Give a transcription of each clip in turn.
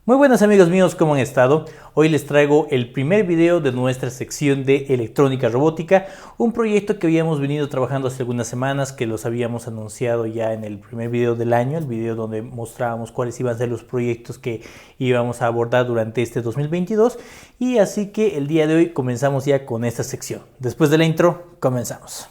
Muy buenas amigos míos, ¿cómo han estado? Hoy les traigo el primer video de nuestra sección de electrónica robótica, un proyecto que habíamos venido trabajando hace algunas semanas, que los habíamos anunciado ya en el primer video del año, el video donde mostrábamos cuáles iban a ser los proyectos que íbamos a abordar durante este 2022, y así que el día de hoy comenzamos ya con esta sección. Después de la intro, comenzamos.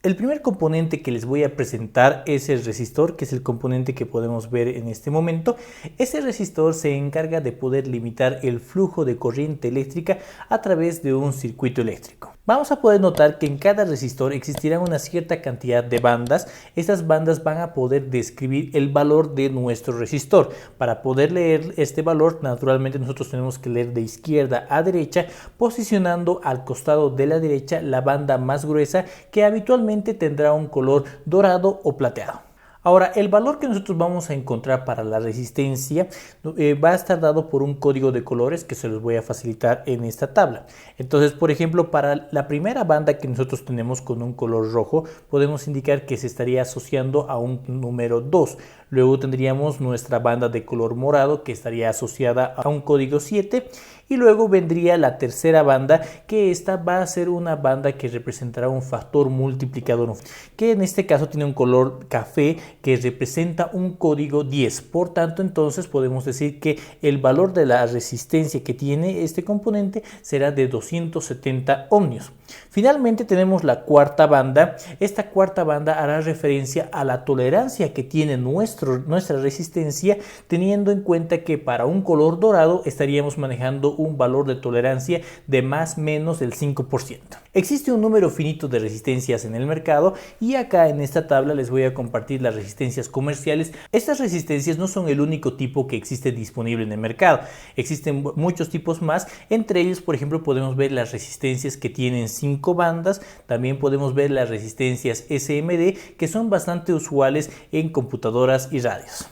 El primer componente que les voy a presentar es el resistor, que es el componente que podemos ver en este momento. Ese resistor se encarga de poder limitar el flujo de corriente eléctrica a través de un circuito eléctrico. Vamos a poder notar que en cada resistor existirá una cierta cantidad de bandas. Estas bandas van a poder describir el valor de nuestro resistor. Para poder leer este valor, naturalmente nosotros tenemos que leer de izquierda a derecha, posicionando al costado de la derecha la banda más gruesa, que habitualmente tendrá un color dorado o plateado. Ahora, el valor que nosotros vamos a encontrar para la resistencia va a estar dado por un código de colores que se los voy a facilitar en esta tabla. Entonces, por ejemplo, para la primera banda que nosotros tenemos con un color rojo, podemos indicar que se estaría asociando a un número 2. Luego tendríamos nuestra banda de color morado que estaría asociada a un código 7. Y luego vendría la tercera banda, que esta va a ser una banda que representará un factor multiplicador, que en este caso tiene un color café que representa un código 10. Por tanto, entonces podemos decir que el valor de la resistencia que tiene este componente será de 270 ohmios. Finalmente tenemos la cuarta banda. Esta cuarta banda hará referencia a la tolerancia que tiene nuestra resistencia, teniendo en cuenta que para un color dorado estaríamos manejando un valor de tolerancia de más o menos del 5%. Existe un número finito de resistencias en el mercado y acá en esta tabla les voy a compartir las resistencias comerciales. Estas resistencias no son el único tipo que existe disponible en el mercado. Existen muchos tipos más. Entre ellos, por ejemplo, podemos ver las resistencias que tienen 5 bandas. También podemos ver las resistencias SMD, que son bastante usuales en computadoras y radios.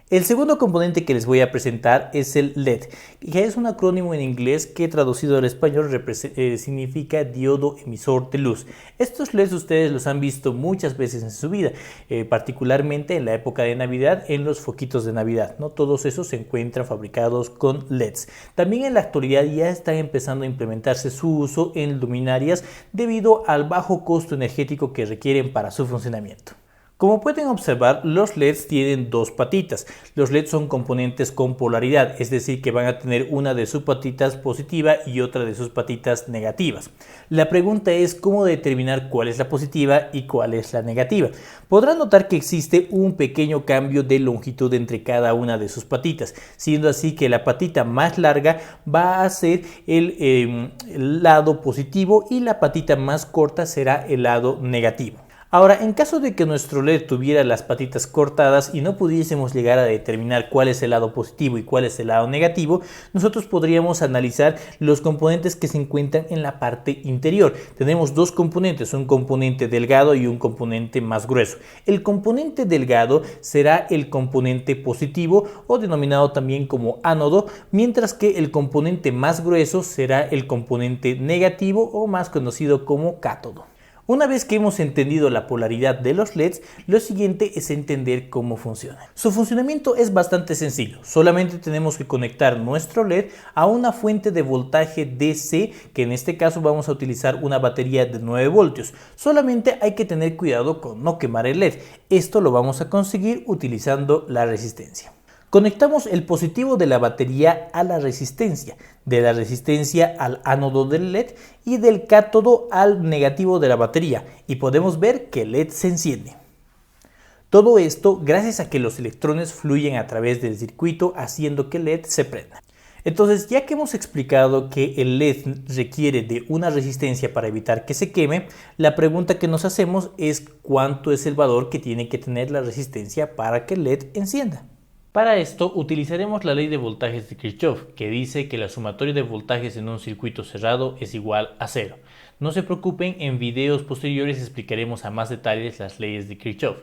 El segundo componente que les voy a presentar es el LED, que es un acrónimo en inglés que traducido al español significa diodo emisor de luz. Estos LEDs ustedes los han visto muchas veces en su vida, particularmente en la época de Navidad, en los foquitos de Navidad, ¿no? Todos esos se encuentran fabricados con LEDs. También en la actualidad ya están empezando a implementarse su uso en luminarias debido al bajo costo energético que requieren para su funcionamiento. Como pueden observar, los LEDs tienen dos patitas. Los LEDs son componentes con polaridad, es decir, que van a tener una de sus patitas positiva y otra de sus patitas negativas. La pregunta es cómo determinar cuál es la positiva y cuál es la negativa. Podrán notar que existe un pequeño cambio de longitud entre cada una de sus patitas, siendo así que la patita más larga va a ser el lado positivo y la patita más corta será el lado negativo. Ahora, en caso de que nuestro LED tuviera las patitas cortadas y no pudiésemos llegar a determinar cuál es el lado positivo y cuál es el lado negativo, nosotros podríamos analizar los componentes que se encuentran en la parte interior. Tenemos dos componentes, un componente delgado y un componente más grueso. El componente delgado será el componente positivo o denominado también como ánodo, mientras que el componente más grueso será el componente negativo o más conocido como cátodo. Una vez que hemos entendido la polaridad de los LEDs, lo siguiente es entender cómo funcionan. Su funcionamiento es bastante sencillo. Solamente tenemos que conectar nuestro LED a una fuente de voltaje DC, que en este caso vamos a utilizar una batería de 9 voltios. Solamente hay que tener cuidado con no quemar el LED. Esto lo vamos a conseguir utilizando la resistencia. Conectamos el positivo de la batería a la resistencia, de la resistencia al ánodo del LED y del cátodo al negativo de la batería, y podemos ver que el LED se enciende. Todo esto gracias a que los electrones fluyen a través del circuito, haciendo que el LED se prenda. Entonces, ya que hemos explicado que el LED requiere de una resistencia para evitar que se queme, la pregunta que nos hacemos es ¿cuánto es el valor que tiene que tener la resistencia para que el LED encienda? Para esto utilizaremos la ley de voltajes de Kirchhoff, que dice que la sumatoria de voltajes en un circuito cerrado es igual a 0. No se preocupen, en videos posteriores explicaremos a más detalles las leyes de Kirchhoff.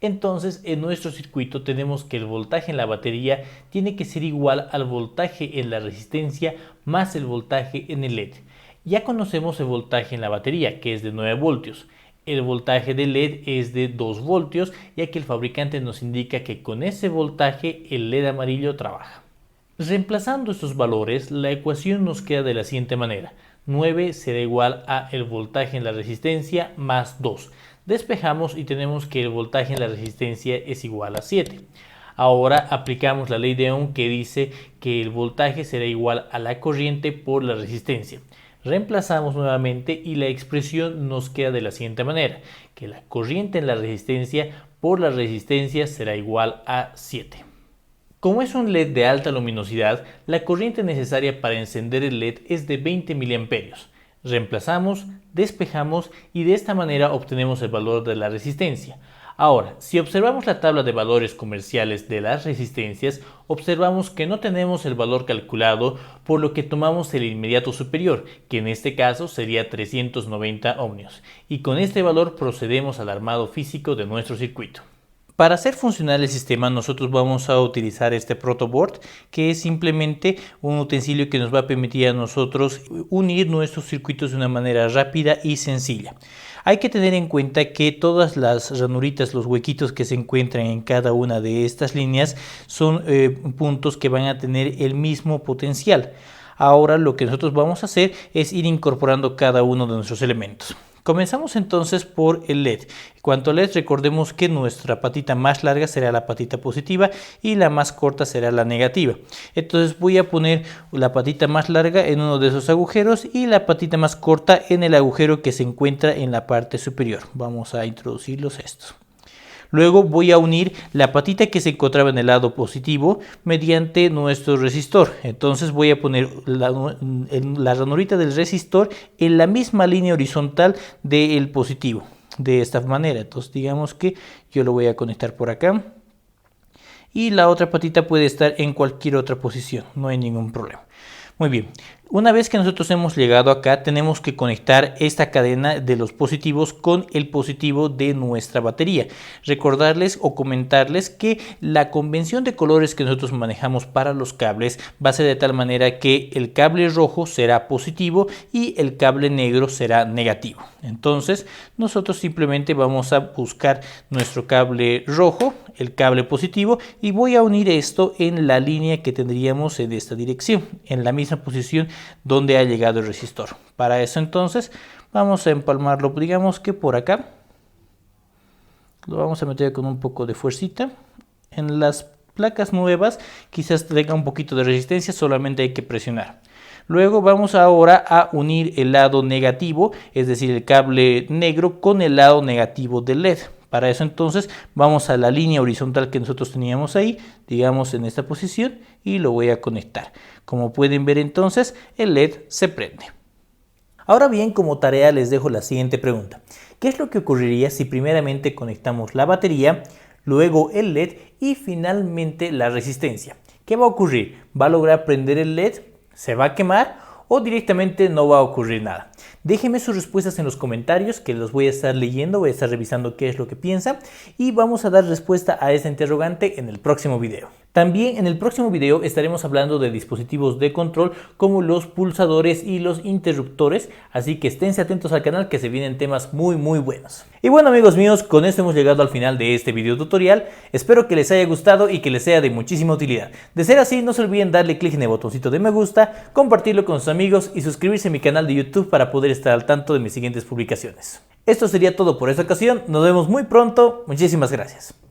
Entonces, en nuestro circuito tenemos que el voltaje en la batería tiene que ser igual al voltaje en la resistencia más el voltaje en el LED. Ya conocemos el voltaje en la batería, que es de 9 voltios. El voltaje del LED es de 2 voltios, ya que el fabricante nos indica que con ese voltaje el LED amarillo trabaja. Reemplazando estos valores, la ecuación nos queda de la siguiente manera. 9 será igual a el voltaje en la resistencia más 2. Despejamos y tenemos que el voltaje en la resistencia es igual a 7. Ahora aplicamos la ley de Ohm que dice que el voltaje será igual a la corriente por la resistencia. Reemplazamos nuevamente y la expresión nos queda de la siguiente manera, que la corriente en la resistencia por la resistencia será igual a 7. Como es un LED de alta luminosidad, la corriente necesaria para encender el LED es de 20 mA. Reemplazamos, despejamos y de esta manera obtenemos el valor de la resistencia. Ahora, si observamos la tabla de valores comerciales de las resistencias, observamos que no tenemos el valor calculado, por lo que tomamos el inmediato superior, que en este caso sería 390 ohmios, y con este valor procedemos al armado físico de nuestro circuito. Para hacer funcionar el sistema nosotros vamos a utilizar este protoboard, que es simplemente un utensilio que nos va a permitir a nosotros unir nuestros circuitos de una manera rápida y sencilla. Hay que tener en cuenta que todas las ranuritas, los huequitos que se encuentran en cada una de estas líneas son puntos que van a tener el mismo potencial. Ahora lo que nosotros vamos a hacer es ir incorporando cada uno de nuestros elementos. Comenzamos entonces por el LED. En cuanto al LED, recordemos que nuestra patita más larga será la patita positiva y la más corta será la negativa. Entonces voy a poner la patita más larga en uno de esos agujeros y la patita más corta en el agujero que se encuentra en la parte superior. Vamos a introducirlos estos. Luego voy a unir la patita que se encontraba en el lado positivo mediante nuestro resistor. Entonces voy a poner la ranurita del resistor en la misma línea horizontal del positivo. De esta manera. Entonces digamos que yo lo voy a conectar por acá. Y la otra patita puede estar en cualquier otra posición. No hay ningún problema. Muy bien, una vez que nosotros hemos llegado acá, tenemos que conectar esta cadena de los positivos con el positivo de nuestra batería. Recordarles o comentarles que la convención de colores que nosotros manejamos para los cables va a ser de tal manera que el cable rojo será positivo y el cable negro será negativo. Entonces, nosotros simplemente vamos a buscar nuestro cable rojo, el cable positivo, y voy a unir esto en la línea que tendríamos en esta dirección, en la misma posición donde ha llegado el resistor. Para eso entonces vamos a empalmarlo, digamos que por acá. Lo vamos a meter con un poco de fuercita. En las placas nuevas quizás tenga un poquito de resistencia, solamente hay que presionar. Luego vamos ahora a unir el lado negativo, es decir, el cable negro con el lado negativo del LED. Para eso entonces vamos a la línea horizontal que nosotros teníamos ahí, digamos en esta posición, y lo voy a conectar. Como pueden ver entonces, el LED se prende. Ahora bien, como tarea les dejo la siguiente pregunta. ¿Qué es lo que ocurriría si primeramente conectamos la batería, luego el LED y finalmente la resistencia? ¿Qué va a ocurrir? ¿Va a lograr prender el LED? ¿Se va a quemar? ¿O directamente no va a ocurrir nada? Déjenme sus respuestas en los comentarios, que los voy a estar leyendo, voy a estar revisando qué es lo que piensan y vamos a dar respuesta a esa interrogante en el próximo video. También en el próximo video estaremos hablando de dispositivos de control como los pulsadores y los interruptores, así que esténse atentos al canal que se vienen temas muy buenos. Y bueno amigos míos, con esto hemos llegado al final de este video tutorial. Espero que les haya gustado y que les sea de muchísima utilidad. De ser así, no se olviden darle clic en el botoncito de me gusta, compartirlo con sus amigos y suscribirse a mi canal de YouTube para poder estar al tanto de mis siguientes publicaciones. Esto sería todo por esta ocasión, nos vemos muy pronto, muchísimas gracias.